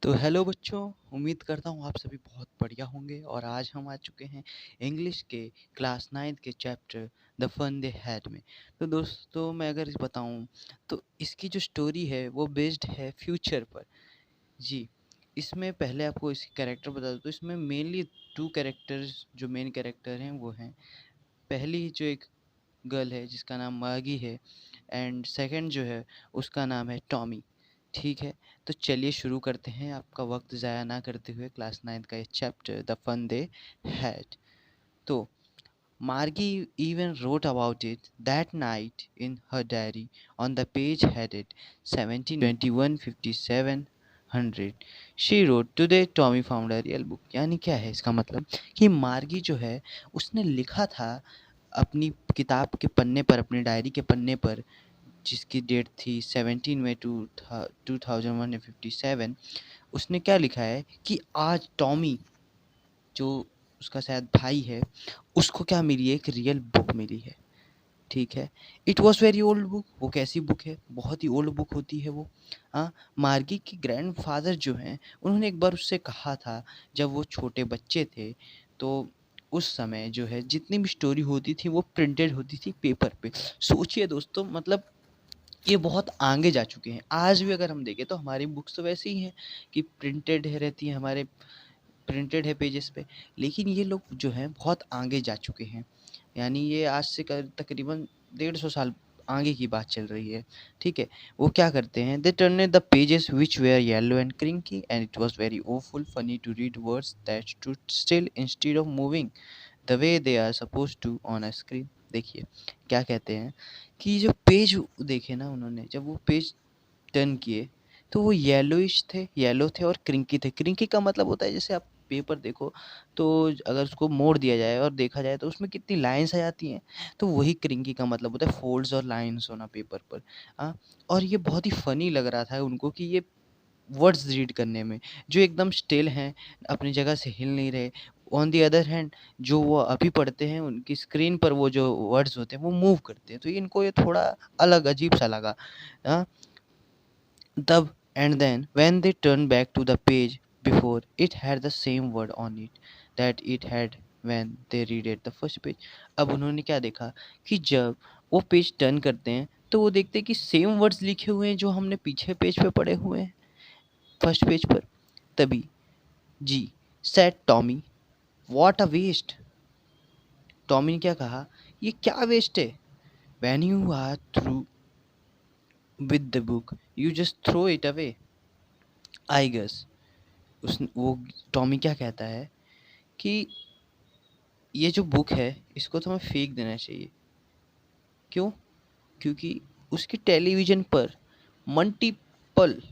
तो हेलो बच्चों, उम्मीद करता हूँ आप सभी बहुत बढ़िया होंगे और आज हम आ चुके हैं इंग्लिश के क्लास 9th के chapter the fun they had में। तो दोस्तों मैं अगर बताऊँ तो इसकी जो स्टोरी है वो बेस्ड है फ्यूचर पर। जी, इसमें पहले आपको इसके कैरेक्टर बता दूँ तो इसमें मेनली 2 कैरेक्टर्स जो मेन कैरेक्टर हैं वो हैं। पहली जो एक गर्ल है जिसका नाम मागी है एंड सेकंड जो है उसका नाम है टॉमी। ठीक है, तो चलिए शुरू करते हैं आपका वक्त ज़ाया ना करते हुए क्लास 9th का ये chapter the fun they had. तो Margie even wrote about it that night in her diary on the page headed 17/21/5700. She wrote, today Tommy found a real book। यानी क्या है इसका मतलब कि मार्गी जो है उसने लिखा था अपनी किताब के पन्ने पर, अपनी डायरी के पन्ने पर, जिसकी डेट थी 17 में 2157। उसने क्या लिखा है कि आज टॉमी जो उसका शायद भाई है उसको क्या मिली है, एक रियल बुक मिली है। ठीक है, it was very old book. वो कैसी बुक है, बहुत ही ओल्ड बुक होती है वो। हाँ, मार्गी के ग्रैंडफादर जो हैं उन्होंने एक बार उससे कहा था जब वो छोटे बच्चे थे, तो उस समय जो है जितनी भी स्टोरी होती थी वो प्रिंटेड होती थी पेपर पे। सोचिए दोस्तों, मतलब ये बहुत आगे जा चुके हैं। आज भी अगर हम देखें तो हमारी बुक्स तो वैसी ही हैं कि प्रिंटेड है रहती हैं, हमारे प्रिंटेड है पेजेस पे। लेकिन ये लोग जो हैं बहुत आगे जा चुके हैं, यानी ये आज से तकरीबन 150 साल आगे की बात चल रही है। ठीक है, वो क्या करते हैं, they turn the pages which were yellow and crinkly and it was very awful funny to read words that stood still instead of moving the way they are suppose to on a screen. देखिए क्या कहते हैं कि जो page देखे ना उन्होंने, जब वो पेज टर्न किए तो वो येलोइश थे, येलो थे और क्रिंकी थे। क्रिंकी का मतलब होता है जैसे आप पेपर देखो तो अगर उसको मोड़ दिया जाए और देखा जाए तो उसमें कितनी लाइन्स आ जाती हैं, तो वही क्रिंकी का मतलब होता है, फोल्ड्स और लाइन्स होना पेपर पर। हाँ, और ये बहुत ही फनी लग रहा था उनको कि ये वर्ड्स रीड करने में जो एकदम स्टिल हैं, अपनी जगह से हिल नहीं रहे। ऑन द अदर हैंड जो वो अभी पढ़ते हैं उनकी स्क्रीन पर वो जो वर्ड्स होते हैं वो मूव करते हैं, तो इनको ये थोड़ा अलग अजीब सा लगा। हाँ, तब and then when they turned back to the page before, it had the same word on it that it had when they read it the first page। अब उन्होंने क्या देखा कि जब वो पेज टर्न करते हैं तो वो देखते हैं कि सेम वर्ड्स लिखे हुए हैं जो हमने पीछे पेज पे पढ़े हुए हैं, फर्स्ट पेज पर। तभी she said Tommy, what a waste. Tommy ने क्या कहा, ये क्या वेस्ट है। When you are through with the book you just throw it away, I guess. उस वो टॉमी क्या कहता है कि ये जो बुक है इसको तो हमें फेंक देना चाहिए। क्यों? क्योंकि उसकी टेलीविज़न पर मल्टीपल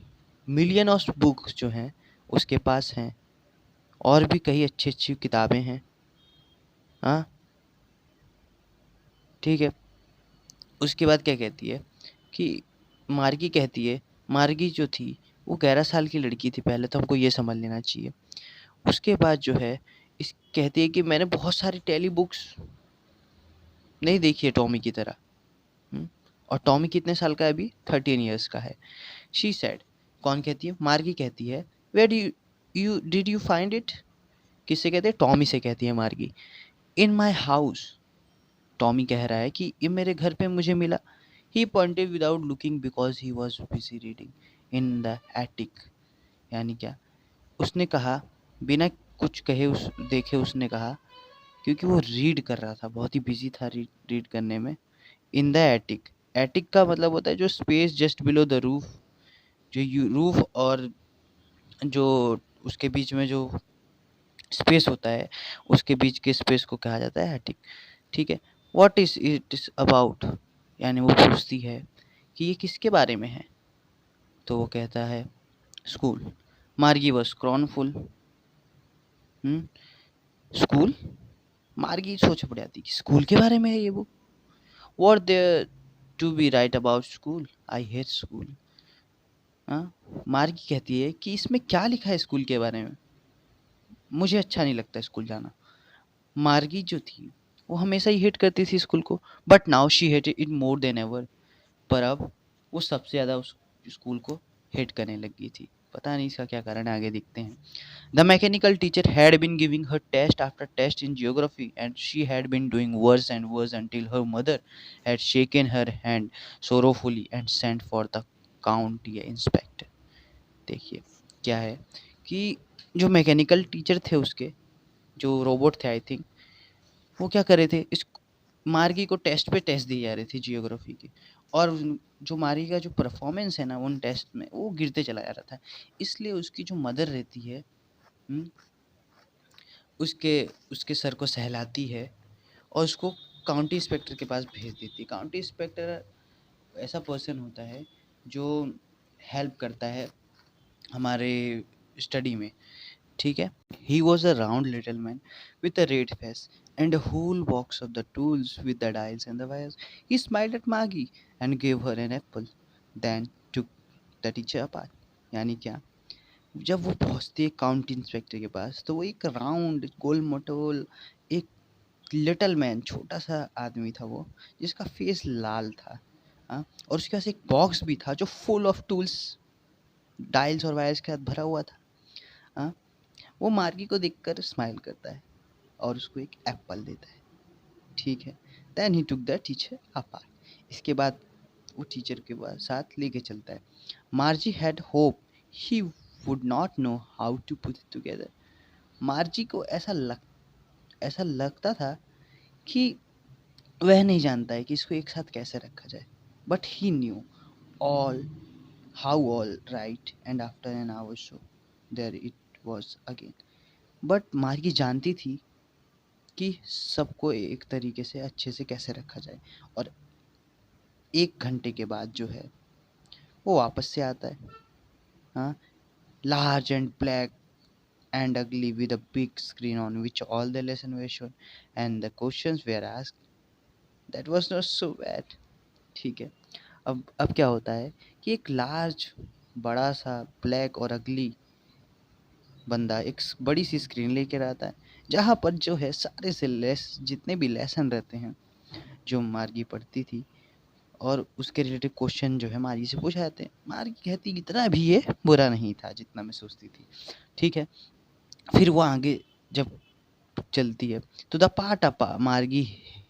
मिलियन ऑफ बुक्स जो हैं उसके पास हैं, और भी कई अच्छी-अच्छी किताबें हैं। हाँ, ठीक है। उसके बाद क्या कहती है कि मार्गी कहती है, मार्गी जो थी वो 11 साल की लड़की थी, पहले तो हमको ये समझ लेना चाहिए। उसके बाद जो है इस कहती है कि मैंने बहुत सारी टेली बुक्स नहीं देखी है टॉमी की तरह। हुँ, और टॉमी कितने साल का है अभी? 13 इयर्स का है। शी सेड, कौन कहती है? मार्गी कहती है, where do you you did you find it? किससे कहते हैं? टॉमी से कहती है मार्गी। इन माय हाउस, टॉमी कह रहा है कि ये मेरे घर पे मुझे मिला। He pointed without looking because he was busy reading in the attic. यानी क्या? उसने कहा, बिना कुछ कहे उस देखे उसने कहा, क्योंकि वो रीड कर रहा था, बहुत ही बिज़ी था रीड रीड करने में। इन द एटिक, एटिक का मतलब होता है जो space just below the roof, जो रूफ और जो उसके बीच में जो स्पेस होता है उसके बीच के स्पेस को कहा जाता है एटिक। ठीक है, what is it is about, यानी वो पूछती है कि ये किसके बारे में है, तो वो कहता है स्कूल। मार्गी वॉज स्क्रॉनफुल। स्कूल, मार्गी सोच पड़ जाती कि स्कूल के बारे में है ये book. What there to be write about school, I hate school. हाँ, मार्गी कहती है कि इसमें क्या लिखा है स्कूल के बारे में, मुझे अच्छा नहीं लगता स्कूल जाना। मार्गी जो थी वो हमेशा ही हेट करती थी स्कूल को, but now she hated it more than ever. पर अब वो सबसे ज़्यादा उस स्कूल को हेट करने लग गई थी। पता नहीं इसका क्या कारण है, आगे देखते हैं। The mechanical teacher had been giving her test after test in geography, and she had been doing worse and worse until her mother had shaken her hand sorrowfully and sent for the county inspector. देखिए क्या है कि जो mechanical teacher थे उसके, जो robot थे I think, वो क्या कर रहे थे, इस मार्गी को टेस्ट पे टेस्ट दिए जा रहे थे जियोग्राफी के, और जो मार्गी का जो परफॉर्मेंस है ना उन टेस्ट में वो गिरते चला जा रहा था। इसलिए उसकी जो मदर रहती है, उसके उसके सर को सहलाती है और उसको काउंटी इंस्पेक्टर के पास भेज देती है। काउंटी इंस्पेक्टर ऐसा पर्सन होता है जो हेल्प करता है हमारे स्टडी में, ठीक है। He was a round little man with a red face and a whole box of the tools with the dials and the wires. He smiled at Maggie and gave her an apple, then took the teacher apart. यानी क्या, जब वो पहुंचती है county inspector के पास तो वो एक राउंड गोल मटोल एक लिटिल मैन, छोटा सा आदमी था वो, जिसका फेस लाल था, हाँ, और उसके पास एक बॉक्स भी था जो फुल ऑफ टूल्स, डायल्स और वायर्स के साथ भरा हुआ था, हाँ। वो मार्गी को देखकर स्माइल करता है और उसको एक एप्पल देता है, ठीक है। Then he took the teacher apart. इसके बाद वो टीचर के साथ लेके चलता है। Margie had hope he would not know how to put it together. Margie को ऐसा लगता था कि वह नहीं जानता है कि इसको एक साथ कैसे रखा जाए, but he knew all how all right and after an hour show their it was again. But मार्गी जानती थी कि सबको एक तरीके से अच्छे से कैसे रखा जाए, और 1 घंटे के बाद जो है वो वापस से आता है, हाँ, large and black and ugly with a big screen on which all the lesson were shown and the questions were asked. That was not so bad. ठीक है। अब क्या होता है कि एक लार्ज, बड़ा सा ब्लैक और अगली बंदा एक बड़ी सी स्क्रीन लेकर आता है, जहाँ पर जो है सारे से जितने भी लेसन रहते हैं जो मार्गी पढ़ती थी, और उसके रिलेटेड क्वेश्चन जो है मार्गी से पूछा जाते हैं। मार्गी कहती इतना भी ये बुरा नहीं था जितना मैं सोचती थी, ठीक है। फिर वो आगे जब चलती है तो द पार्ट मार्गी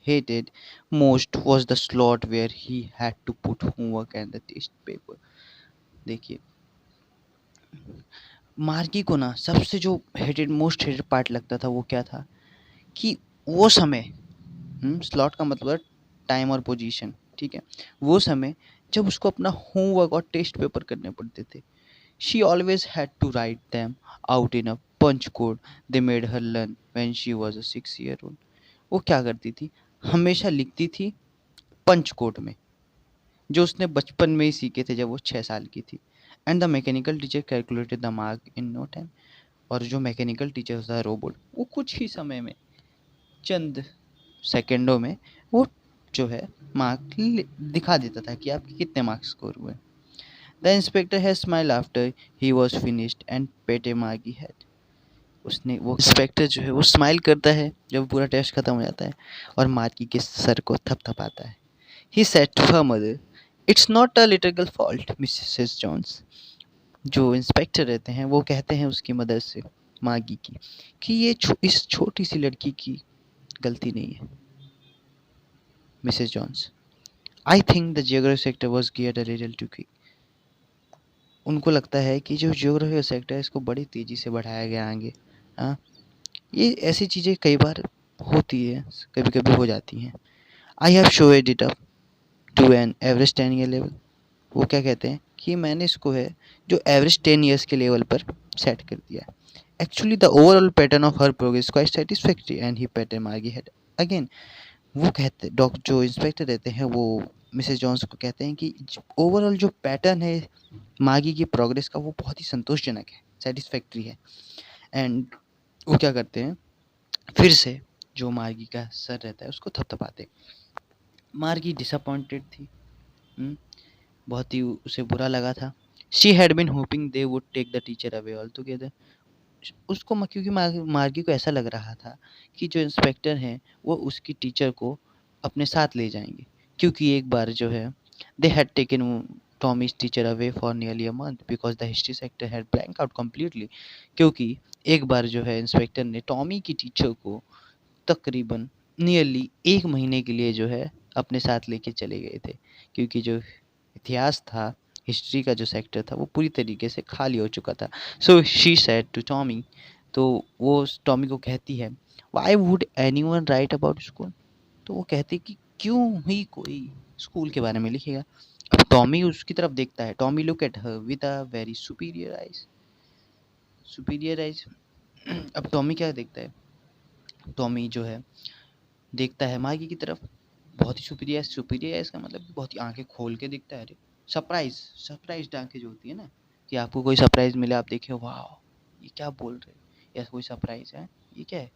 hated most was the slot where he had to put homework and the test paper. देखिए मार्गी को ना सबसे जो मोस्ट हेटेड पार्ट लगता था वो क्या था कि वो समय, स्लॉट का मतलब टाइम और पोजीशन, ठीक है, वो समय जब उसको अपना होमवर्क और टेस्ट पेपर करने पड़ते थे। She always had to write them out in a punch code they made her learn when she was a 6-year-old. वो क्या करती थी, हमेशा लिखती थी पंच कोड में, जो उसने बचपन में ही सीखे थे जब वो 6 साल की थी। And the mechanical teacher calculated the mark in no time. और जो मैकेनिकल टीचर होता है रोबोट, वो कुछ ही समय में, चंद सेकेंडों में वो जो है मार्क दिखा देता था कि आपके कितने मार्क्स स्कोर हुए। The inspector had smiled after he was finished and patted Margie head. वो इंस्पेक्टर जो है वो स्माइल करता है जब पूरा टेस्ट खत्म हो जाता है और मार्गी के सर को थपथपाता है। He said to her mother, "It's not a little girl fault, Mrs. Jones." जो इंस्पेक्टर रहते हैं वो कहते हैं उसकी मदर से, मार्गी की, कि ये इस छोटी सी लड़की की गलती नहीं है, Mrs Jones. I think the geography sector was geared a little too quick. उनको लगता है कि जो जियोग्राफी का सेक्टर है इसको बड़ी तेज़ी से बढ़ाया गया आगे, हाँ। ये ऐसी चीज़ें कई बार होती है, कभी कभी हो जाती हैं। I have showed it up to an average 10 year level. वो क्या कहते हैं कि मैंने इसको है जो एवरेज 10 ईयर्स के लेवल पर सेट कर दिया है। Actually the overall pattern of her progress quite satisfactory and he pattern Margie head again. वो कहते जो इंस्पेक्टर रहते हैं वो मिसेस जॉन्स को कहते हैं कि ओवरऑल जो पैटर्न है मार्गी की प्रोग्रेस का वो बहुत ही संतोषजनक है, सेटिस्फैक्ट्री है। एंड वो क्या करते हैं, फिर से जो मार्गी का सर रहता है उसको थपथपाते। मार्गी डिसअपॉइंटेड थी, बहुत ही उसे बुरा लगा था। She had been hoping they would take the teacher away all together. उसको क्योंकि मार्गी को ऐसा लग रहा था कि जो इंस्पेक्टर हैं वो उसकी टीचर को अपने साथ ले जाएंगे, क्योंकि एक बार जो है they had taken Tommy's teacher away for nearly a month because the history sector had blanked out completely. क्योंकि एक बार जो है इंस्पेक्टर ने टॉमी की टीचर को तकरीबन नियरली 1 महीने के लिए जो है अपने साथ लेके चले गए थे, क्योंकि जो इतिहास था, हिस्ट्री का जो सेक्टर था वो पूरी तरीके से खाली हो चुका था। So she said to Tommy, तो वो टॉमी को कहती है, why would anyone write about school? तो वो कहती कि क्यों ही कोई स्कूल के बारे में लिखेगा। अब टॉमी उसकी तरफ देखता है। Tommy look at her with a very superior eyes. Superior eyes. अब टॉमी क्या देखता है? टॉमी जो है देखता है मार्गी की तरफ, बहुत ही सुपीरियर। सुपीरियर आइज का मतलब बहुत ही आंखें खोल के देखता है। अरे सरप्राइज, सरप्राइज्ड आंखें जो होती है ना, कि आपको कोई सरप्राइज मिले, आप देखे वाह ये क्या बोल रहे हैं, या कोई सरप्राइज है, ये क्या है,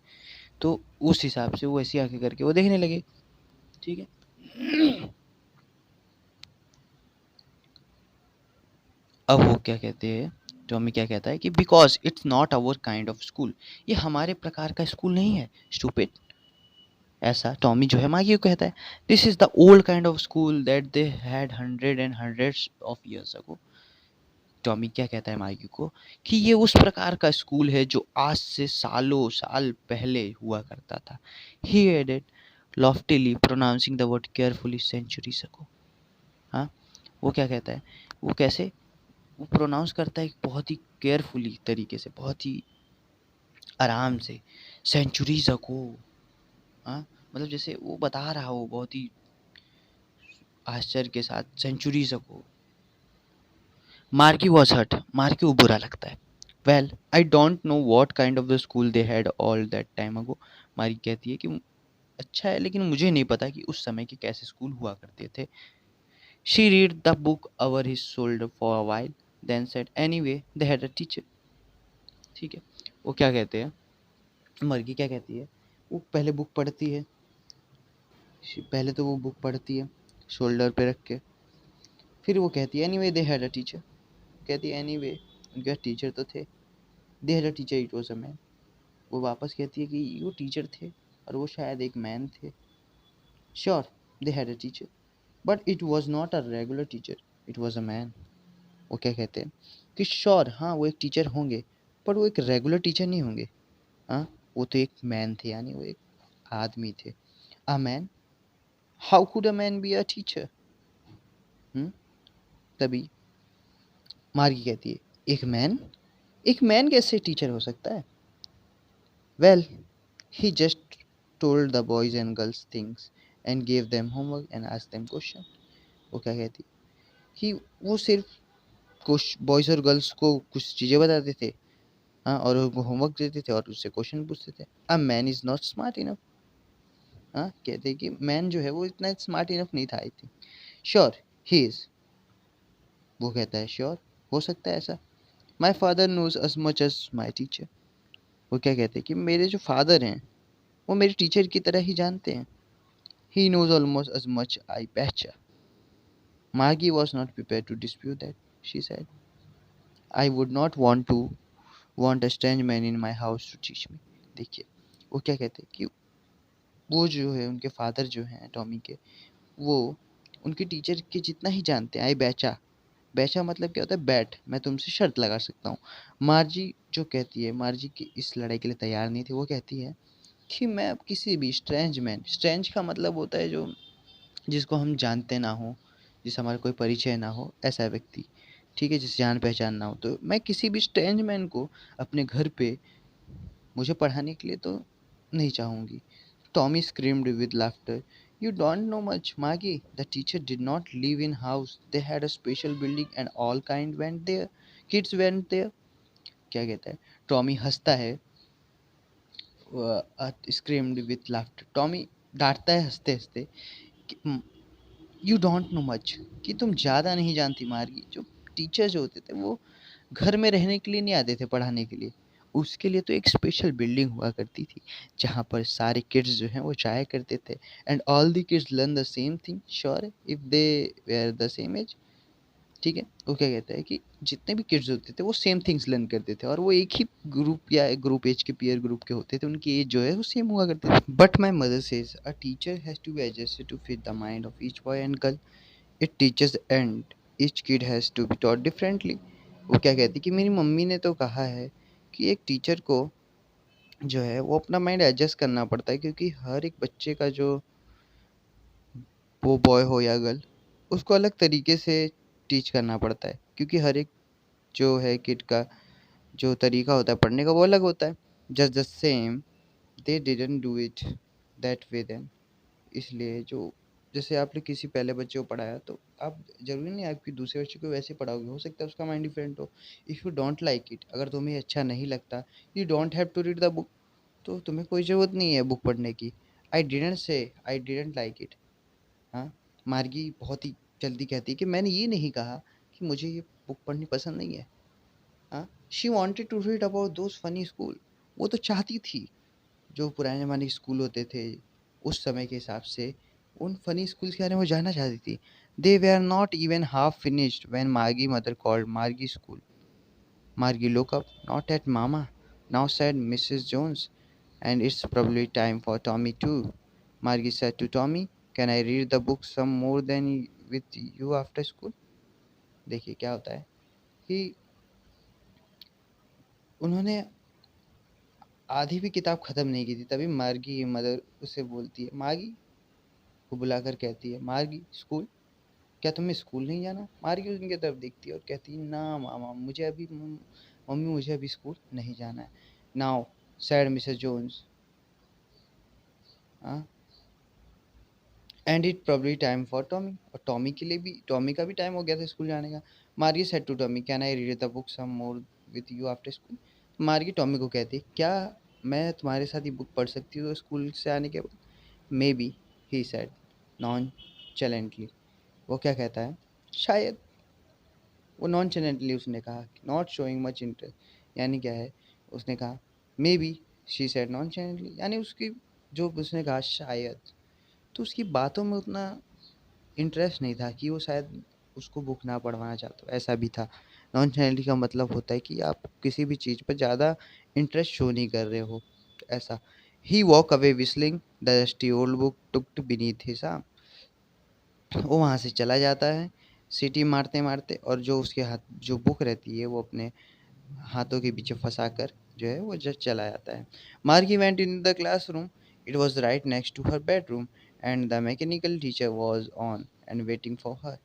तो उस हिसाब से वो ऐसी आंखें करके वो देखने लगे। ठीक है। अब वो क्या कहते हैं, टॉमी क्या कहता है कि because it's not our kind of school, ये हमारे प्रकार का स्कूल नहीं है स्टूपिड। ऐसा टॉमी जो है मागी को कहता है। This is the old kind of school that they had hundred and hundreds of years ago. Tommy क्या कहता है मागी को कि ये उस प्रकार का स्कूल है जो आज से सालों साल पहले हुआ करता था। He added loftily pronouncing the word carefully centuries ago. हाँ, वो क्या कहता है, वो कैसे वो प्रोनाउंस करता है बहुत ही केयरफुली तरीके से, बहुत ही आराम से, सेंचुरीज अगो। हाँ, मतलब जैसे वो बता रहा हो बहुत ही आश्चर्य के साथ, centuries ago. Margie was hurt, Margie को बुरा लगता है। Well I don't know what kind of the school they had all that time ago. Margie कहती है कि अच्छा है, लेकिन मुझे नहीं पता कि उस समय के कैसे स्कूल हुआ करते थे। She read the book over his shoulder for a while, then said anyway they had a teacher. ठीक है, वो क्या कहते हैं, मर्गी क्या कहती है, वो पहले बुक पढ़ती है। पहले तो वो बुक पढ़ती है शोल्डर पे रख के, फिर वो कहती है anyway they had a teacher. कहती है एनीवे उनके टीचर तो थे। दे had a teacher it was a man. वो वापस कहती है कि वो टीचर थे और वो शायद एक मैन थे। Sure they had a teacher but it was not a regular teacher, it was a man. वो क्या कहते हैं कि श्योर हाँ वो एक टीचर होंगे, पर वो एक रेगुलर टीचर नहीं होंगे। हाँ, वो तो एक मैन थे, यानी वो एक आदमी थे। A man, how could a man be a teacher? तभी मार्गी कहती है एक मैन कैसे टीचर हो सकता है? Well he just told the boys and girls things and gave them homework and asked them question. वो क्या कहती कि वो सिर्फ कुछ बॉयज और गर्ल्स को कुछ चीज़ें बताते थे, हाँ, और उनको होमवर्क देते थे और उससे क्वेश्चन पूछते थे। A man is not smart enough. हाँ, कहते कि मैन जो है वो इतना स्मार्ट इनफ नहीं था I think. Sure he is. वो कहता है श्योर हो सकता है ऐसा। My father knows as much as my teacher. वो क्या कहते हैं कि मेरे जो फादर हैं वो मेरे टीचर की तरह ही जानते हैं। He knows almost as much I betcha। Margie was not prepare to dispute that, she said I would not want a strange man in my house to teach me। देखिए वो क्या कहते हैं कि वो जो है उनके फादर जो हैं टॉमी के, वो उनके टीचर के जितना ही जानते हैं। आई बैचा, बैचा मतलब क्या होता है बैट, मैं तुमसे शर्त लगा सकता हूँ। मार्जी जो कहती है, मार्जी की इस लड़ाई के लिए तैयार नहीं थी। वो कहती है कि मैं अब किसी भी स्ट्रेंज मैन, स्ट्रेंज का मतलब होता है जो जिसको हम जानते ना हो, जिससे हमारा कोई परिचय ना हो, ऐसा व्यक्ति, ठीक है, जिससे जान पहचान ना हो, तो मैं किसी भी स्ट्रेंज मैन को अपने घर पे मुझे पढ़ाने के लिए तो नहीं चाहूँगी। Tommy screamed with laughter, you don't know much, Maggie. The teacher did not live in house. They had a special building and all kind went there. Kids went there. क्या कहता है? टॉमी हंसता है, स्क्रीम्ड विथ लाफ्टर। टॉमी डांटता है हंसते हंसते कि you don't know much, कि तुम ज़्यादा नहीं जानती मार्गी। जो टीचर जो होते थे वो घर में रहने के लिए नहीं आते थे पढ़ाने के लिए, उसके लिए तो एक स्पेशल बिल्डिंग हुआ करती थी जहाँ पर सारे किड्स जो हैं वो जाया करते थे। And all the kids learn the same thing sure if they were the same age. ठीक है, वो क्या कहता है कि जितने भी किड्स होते थे वो सेम थिंग्स लर्न करते थे और वो एक ही ग्रुप या ग्रुप एज के पीयर ग्रुप के होते थे, उनकी एज जो है वो सेम हुआ करती थी। But my mother says a teacher has to be adjusted to fit the mind of each boy and girl. It teachers and each kid has to be taught differently. वो क्या कहती कि मेरी मम्मी ने तो कहा है कि एक टीचर को जो है वो अपना माइंड एडजस्ट करना पड़ता है, क्योंकि हर एक बच्चे का जो वो बॉय हो या गर्ल, उसको अलग तरीके से टीच करना पड़ता है, क्योंकि हर एक जो है किड का जो तरीका होता है पढ़ने का वो अलग होता है। Just the same they didn't do it that way then. इसलिए जो जैसे आपने किसी पहले बच्चे को पढ़ाया, तो आप ज़रूरी नहीं आपकी दूसरे बच्चे को वैसे पढ़ाओगे, हो सकता है उसका माइंड डिफरेंट हो। If you don't like it, अगर तुम्हें अच्छा नहीं लगता, you don't have to read the book, तो तुम्हें कोई ज़रूरत नहीं है बुक पढ़ने की। I didn't say I didn't like it. हाँ, मार्गी बहुत ही जल्दी कहती है कि मैंने ये नहीं कहा कि मुझे ये बुक पढ़नी पसंद नहीं है। हाँ, she wanted to read about those funny school. वो तो चाहती थी जो पुराने ज़माने के स्कूल होते थे उस समय के हिसाब से, उन फनी स्कूल्स के बारे में वो जानना चाहती थी। They were not even half finished when Margie mother called Margie school. Margie look up, not at Mama. Now said Mrs. Jones, and it's probably time for Tommy too. Margie said to Tommy, can I read the book some more than with you after school? देखिए क्या होता है कि उन्होंने आधी भी किताब ख़त्म नहीं की थी, तभी मार्गी की मदर उसे बोलती है, मार्गी को बुलाकर कहती है, मार्गी स्कूल, क्या तुम्हें स्कूल नहीं जाना? मार्गी उनकी तरफ देखती है और कहती है, ना मामा, मुझे अभी मम्मी मुझे अभी स्कूल नहीं जाना है। नाउ सैड मिसेस जोन्स, हाँ, and it probably time for Tommy, और टॉमी के लिए भी, टॉमी का भी टाइम हो गया था स्कूल जाने का। Margie said to Tommy, can I read the book some more with you after school? Margie Tommy को कहती, क्या मैं तुम्हारे साथ ही बुक पढ़ सकती हूँ स्कूल से आने के बाद? Maybe, he said nonchalantly. वो क्या कहता है, शायद। वो नॉन चैलेंटली उसने कहा, नॉट शोइंग मच इंटरेस्ट, यानी क्या है, उसने कहा maybe, she said nonchalantly, यानी उसकी जो उसने कहा शायद, तो उसकी बातों में उतना इंटरेस्ट नहीं था कि वो शायद उसको बुक ना पढ़वाना चाहता हो, ऐसा भी था। नॉन चैलेंटली का मतलब होता है कि आप किसी भी चीज़ पर ज़्यादा इंटरेस्ट शो नहीं कर रहे हो, ऐसा। He walk away whistling the dusty old book tucked beneath his arm. वो वहाँ से चला जाता है सीटी मारते मारते, और जो उसके हाथ जो बुक रहती है वो अपने हाथों के पीछे फंसा कर जो है वो जस्ट चला जाता है। Margie went in the classroom, it was right next to her bedroom, and the mechanical teacher was on and waiting for her.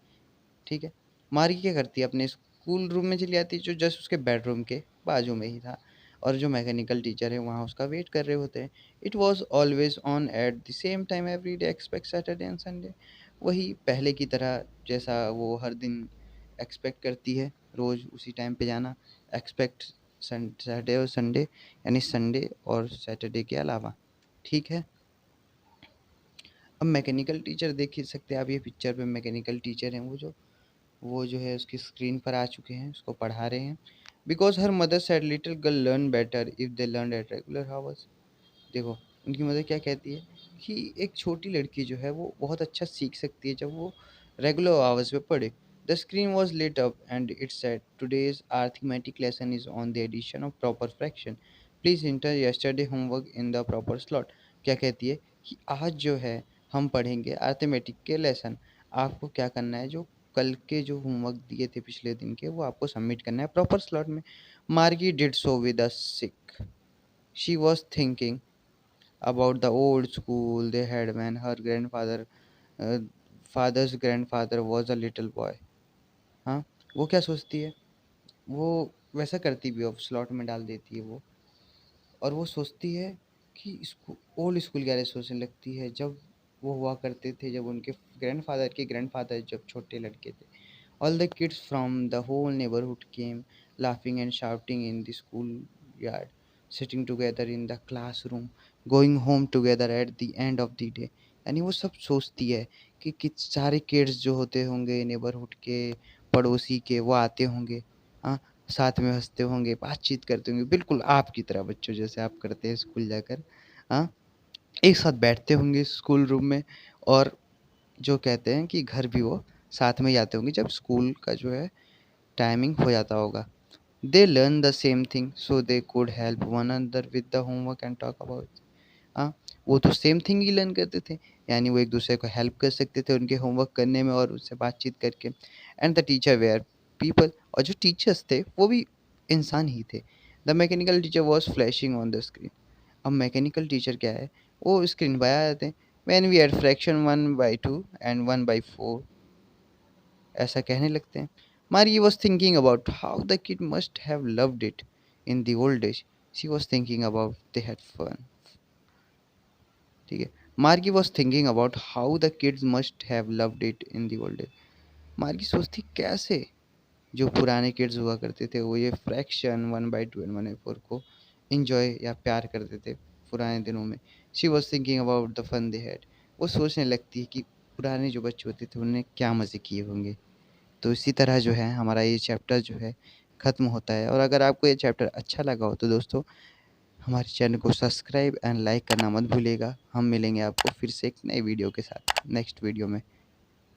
ठीक है, मार्गी क्या करती है, अपने स्कूल रूम में चली जाती है जो जस्ट उसके बेडरूम के बाजू में ही था, और जो मैकेनिकल टीचर है वहाँ उसका वेट कर रहे होते हैं। It was always on at the same time every day expect Saturday and Sunday. वही पहले की तरह जैसा वो हर दिन एक्सपेक्ट करती है, रोज़ उसी टाइम पे जाना, एक्सपेक्ट सैटरडे और संडे, यानी संडे और सैटरडे के अलावा। ठीक है, अब मैकेनिकल टीचर देख ही सकते हैं आप, ये पिक्चर पे मैकेनिकल टीचर हैं वो जो है उसकी स्क्रीन पर आ चुके हैं, उसको पढ़ा रहे हैं। Because her mother said little girl learn better if they learn at regular hours. देखो उनकी मदर क्या कहती है कि एक छोटी लड़की जो है वो बहुत अच्छा सीख सकती है जब वो रेगुलर आवर्स में पढ़े। The screen was lit up and it said today's arithmetic lesson is on the addition of proper fraction. Please enter yesterday homework in the proper slot. क्या कहती है कि आज जो है हम पढ़ेंगे अर्थमेटिक के लेसन, आपको क्या करना है, जो कल के जो होमवर्क दिए थे पिछले दिन के वो आपको सबमिट करना है प्रॉपर स्लॉट में। मार्गी did so with a sick, she was thinking about the old school they had when her uh, father's grandfather was a little boy. हाँ, वो क्या सोचती है, वो वैसा करती भी, ऑफ स्लॉट में डाल देती है वो, और वो सोचती है कि ओल्ड स्कूल गैरेज सोचने लगती है जब वो हुआ करते थे, जब उनके ग्रैंडफादर जब छोटे लड़के थे। All the kids from the whole neighborhood came, laughing and shouting in the schoolyard, sitting together in the classroom, going home together at the end of the day. यानी वो सब सोचती है कि सारे किड्स जो होते होंगे नेबरहुड के, पड़ोसी के, वो आते होंगे, हाँ, साथ में हंसते होंगे, बातचीत करते होंगे, बिल्कुल आपकी तरह बच्चों जैसे आप करते हैं स्कूल जाकर। हाँ, एक साथ बैठते होंगे स्कूल रूम में, और जो कहते हैं कि घर भी वो साथ में जाते होंगे जब स्कूल का जो है टाइमिंग हो जाता होगा। They learn the same thing so they could help one another with the homework and talk about. हाँ, वो तो सेम थिंग ही लर्न करते थे, यानी वो एक दूसरे को हेल्प कर सकते थे उनके होमवर्क करने में और उससे बातचीत करके। And the teacher were people, और जो टीचर्स थे वो भी इंसान ही थे। The mechanical teacher was flashing on the screen. अब मैकेनिकल टीचर क्या है, वो स्क्रीन पर आ जाते हैं। When we add fraction 1/2 and 1/4, ऐसा कहने लगते हैं। Mary was thinking about how the kid must have loved it in the old days. She was thinking about they had fun. ठीक है, मार्गी was thinking about how the kids must have loved it in the old days. मार्गी सोचती कैसे जो पुराने kids हुआ करते थे वो ये फ्रैक्शन 1/2 एंड 1/4 को इंजॉय या प्यार करते थे पुराने दिनों में। She was thinking about the fun they had. वो सोचने लगती है कि पुराने जो बच्चे होते थे उन्होंने क्या मज़े किए होंगे। तो इसी तरह जो है हमारा ये चैप्टर जो है ख़त्म होता है। और अगर आपको ये चैप्टर अच्छा लगा हो तो दोस्तों हमारे चैनल को सब्सक्राइब एंड लाइक करना मत भूलिएगा। हम मिलेंगे आपको फिर से एक नई वीडियो के साथ नेक्स्ट वीडियो में।